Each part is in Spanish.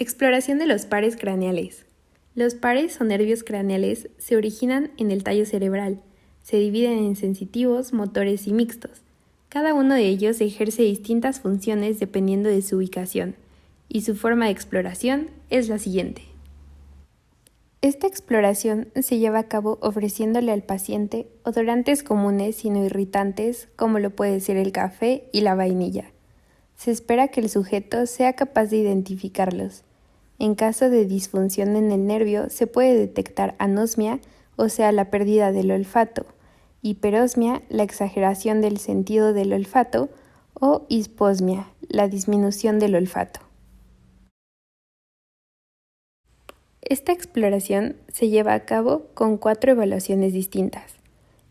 Exploración de los pares craneales. Los pares o nervios craneales se originan en el tallo cerebral. Se dividen en sensitivos, motores y mixtos. Cada uno de ellos ejerce distintas funciones dependiendo de su ubicación, y su forma de exploración es la siguiente. Esta exploración se lleva a cabo ofreciéndole al paciente odorantes comunes y no irritantes, como lo puede ser el café y la vainilla. Se espera que el sujeto sea capaz de identificarlos. En caso de disfunción en el nervio, se puede detectar anosmia, o sea, la pérdida del olfato, hiperosmia, la exageración del sentido del olfato, o hisposmia, la disminución del olfato. Esta exploración se lleva a cabo con 4 evaluaciones distintas.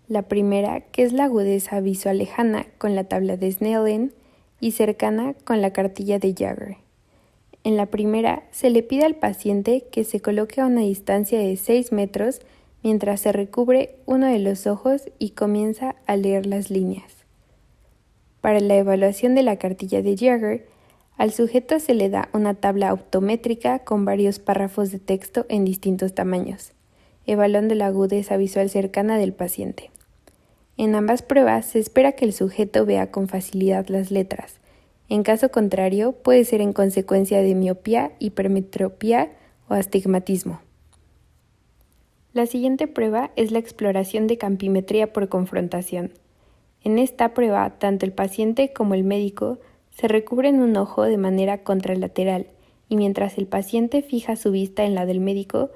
La primera, que es la agudeza visual lejana con la tabla de Snellen y cercana con la cartilla de Jagger. En la primera, se le pide al paciente que se coloque a una distancia de 6 metros mientras se recubre uno de los ojos y comienza a leer las líneas. Para la evaluación de la cartilla de Jagger, al sujeto se le da una tabla optométrica con varios párrafos de texto en distintos tamaños, evaluando la agudeza visual cercana del paciente. En ambas pruebas se espera que el sujeto vea con facilidad las letras. En caso contrario, puede ser en consecuencia de miopía, hipermetropía o astigmatismo. La siguiente prueba es la exploración de campimetría por confrontación. En esta prueba, tanto el paciente como el médico se recubren un ojo de manera contralateral y mientras el paciente fija su vista en la del médico,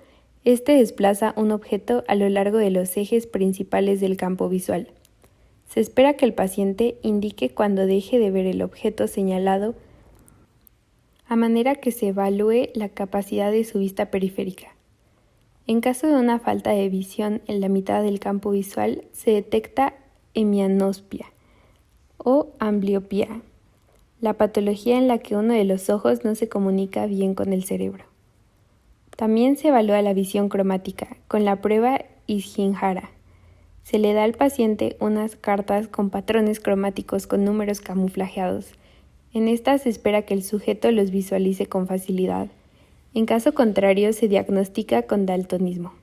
éste desplaza un objeto a lo largo de los ejes principales del campo visual. Se espera que el paciente indique cuando deje de ver el objeto señalado, a manera que se evalúe la capacidad de su vista periférica. En caso de una falta de visión en la mitad del campo visual, se detecta hemianospia o ambliopía, la patología en la que uno de los ojos no se comunica bien con el cerebro. También se evalúa la visión cromática con la prueba Ishihara. Se le da al paciente unas cartas con patrones cromáticos con números camuflajeados. En estas se espera que el sujeto los visualice con facilidad. En caso contrario, se diagnostica con daltonismo.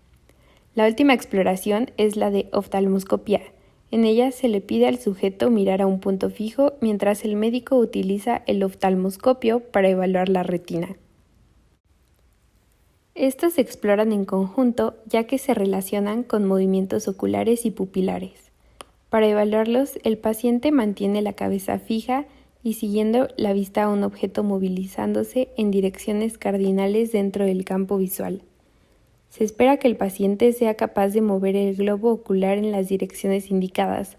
La última exploración es la de oftalmoscopía. En ella se le pide al sujeto mirar a un punto fijo mientras el médico utiliza el oftalmoscopio para evaluar la retina. Estos se exploran en conjunto ya que se relacionan con movimientos oculares y pupilares. Para evaluarlos, el paciente mantiene la cabeza fija y siguiendo la vista a un objeto movilizándose en direcciones cardinales dentro del campo visual. Se espera que el paciente sea capaz de mover el globo ocular en las direcciones indicadas.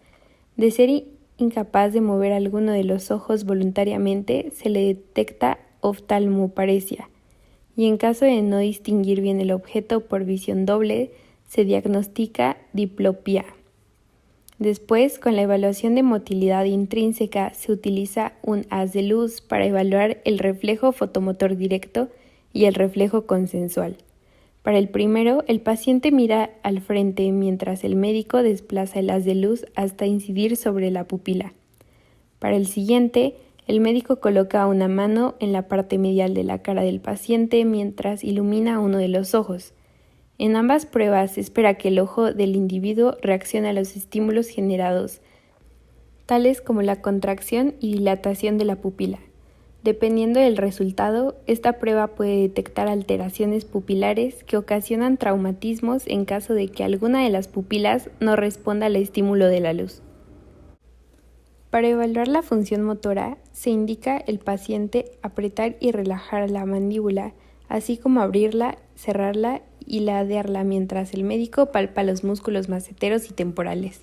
De ser incapaz de mover alguno de los ojos voluntariamente, se le detecta oftalmoparesia. Y en caso de no distinguir bien el objeto por visión doble, se diagnostica diplopía. Después, con la evaluación de motilidad intrínseca, se utiliza un haz de luz para evaluar el reflejo fotomotor directo y el reflejo consensual. Para el primero, el paciente mira al frente mientras el médico desplaza el haz de luz hasta incidir sobre la pupila. Para el siguiente, el médico coloca una mano en la parte medial de la cara del paciente mientras ilumina uno de los ojos. En ambas pruebas se espera que el ojo del individuo reaccione a los estímulos generados, tales como la contracción y dilatación de la pupila. Dependiendo del resultado, esta prueba puede detectar alteraciones pupilares que ocasionan traumatismos en caso de que alguna de las pupilas no responda al estímulo de la luz. Para evaluar la función motora, se indica el paciente apretar y relajar la mandíbula, así como abrirla, cerrarla y ladearla mientras el médico palpa los músculos maceteros y temporales.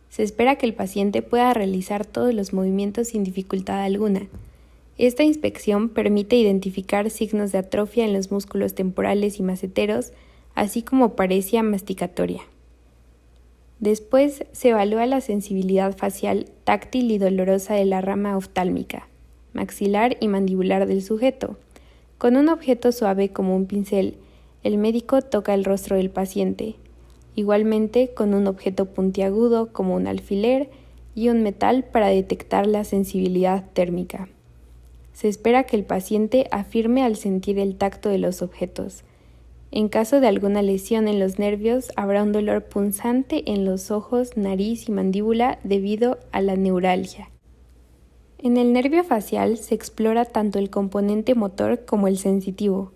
Se espera que el paciente pueda realizar todos los movimientos sin dificultad alguna. Esta inspección permite identificar signos de atrofia en los músculos temporales y maceteros, así como paresia masticatoria. Después se evalúa la sensibilidad facial, táctil y dolorosa de la rama oftálmica, maxilar y mandibular del sujeto. Con un objeto suave como un pincel, el médico toca el rostro del paciente. Igualmente, con un objeto puntiagudo como un alfiler y un metal para detectar la sensibilidad térmica. Se espera que el paciente afirme al sentir el tacto de los objetos. En caso de alguna lesión en los nervios, habrá un dolor punzante en los ojos, nariz y mandíbula debido a la neuralgia. En el nervio facial se explora tanto el componente motor como el sensitivo.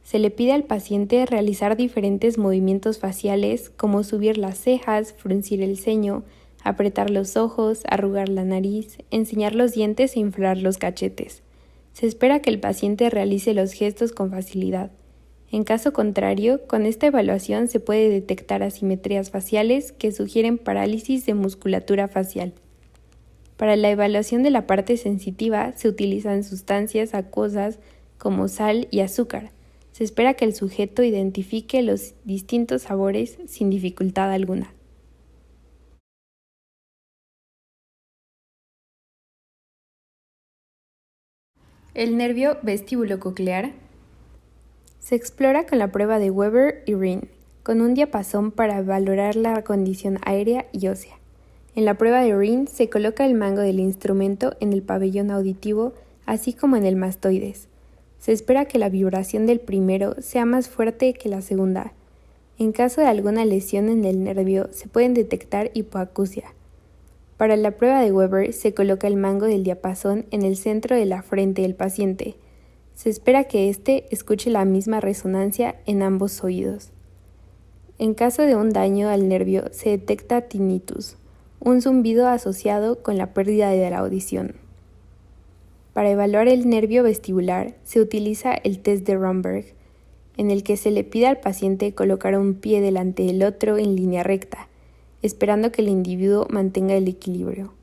Se le pide al paciente realizar diferentes movimientos faciales como subir las cejas, fruncir el ceño, apretar los ojos, arrugar la nariz, enseñar los dientes e inflar los cachetes. Se espera que el paciente realice los gestos con facilidad. En caso contrario, con esta evaluación se puede detectar asimetrías faciales que sugieren parálisis de musculatura facial. Para la evaluación de la parte sensitiva se utilizan sustancias acuosas como sal y azúcar. Se espera que el sujeto identifique los distintos sabores sin dificultad alguna. El nervio vestíbulo-coclear se explora con la prueba de Weber y Rhine, con un diapasón para valorar la condición aérea y ósea. En la prueba de Rhine se coloca el mango del instrumento en el pabellón auditivo, así como en el mastoides. Se espera que la vibración del primero sea más fuerte que la segunda. En caso de alguna lesión en el nervio, se pueden detectar hipoacusia. Para la prueba de Weber se coloca el mango del diapasón en el centro de la frente del paciente. Se espera que éste escuche la misma resonancia en ambos oídos. En caso de un daño al nervio se detecta tinnitus, un zumbido asociado con la pérdida de la audición. Para evaluar el nervio vestibular se utiliza el test de Romberg, en el que se le pide al paciente colocar un pie delante del otro en línea recta, esperando que el individuo mantenga el equilibrio.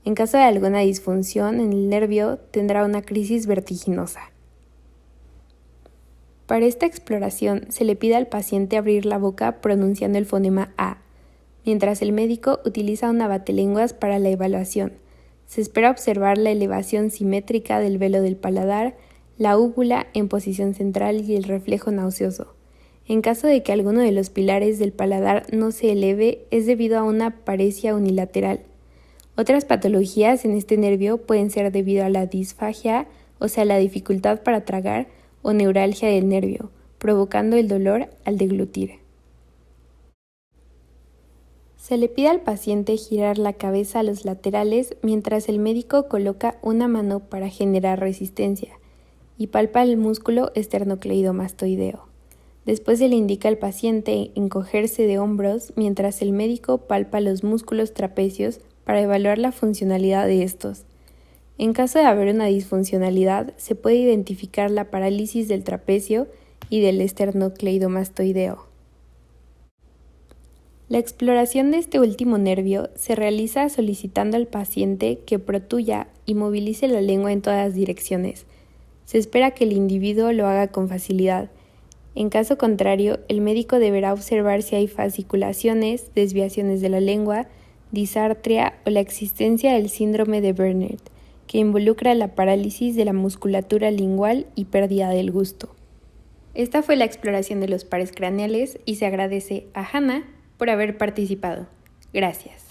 En caso de alguna disfunción en el nervio, tendrá una crisis vertiginosa. Para esta exploración se le pide al paciente abrir la boca pronunciando el fonema A, mientras el médico utiliza una batelenguas para la evaluación. Se espera observar la elevación simétrica del velo del paladar, la úvula en posición central y el reflejo nauseoso. En caso de que alguno de los pilares del paladar no se eleve, es debido a una paresia unilateral. Otras patologías en este nervio pueden ser debido a la disfagia, o sea, la dificultad para tragar, o neuralgia del nervio, provocando el dolor al deglutir. Se le pide al paciente girar la cabeza a los laterales mientras el médico coloca una mano para generar resistencia y palpa el músculo esternocleidomastoideo. Después se le indica al paciente encogerse de hombros mientras el médico palpa los músculos trapecios para evaluar la funcionalidad de estos. En caso de haber una disfuncionalidad, se puede identificar la parálisis del trapecio y del esternocleidomastoideo. La exploración de este último nervio se realiza solicitando al paciente que protuya y movilice la lengua en todas direcciones. Se espera que el individuo lo haga con facilidad. En caso contrario, el médico deberá observar si hay fasciculaciones, desviaciones de la lengua, disartria o la existencia del síndrome de Bernard, que involucra la parálisis de la musculatura lingual y pérdida del gusto. Esta fue la exploración de los pares craneales y se agradece a Hannah por haber participado. Gracias.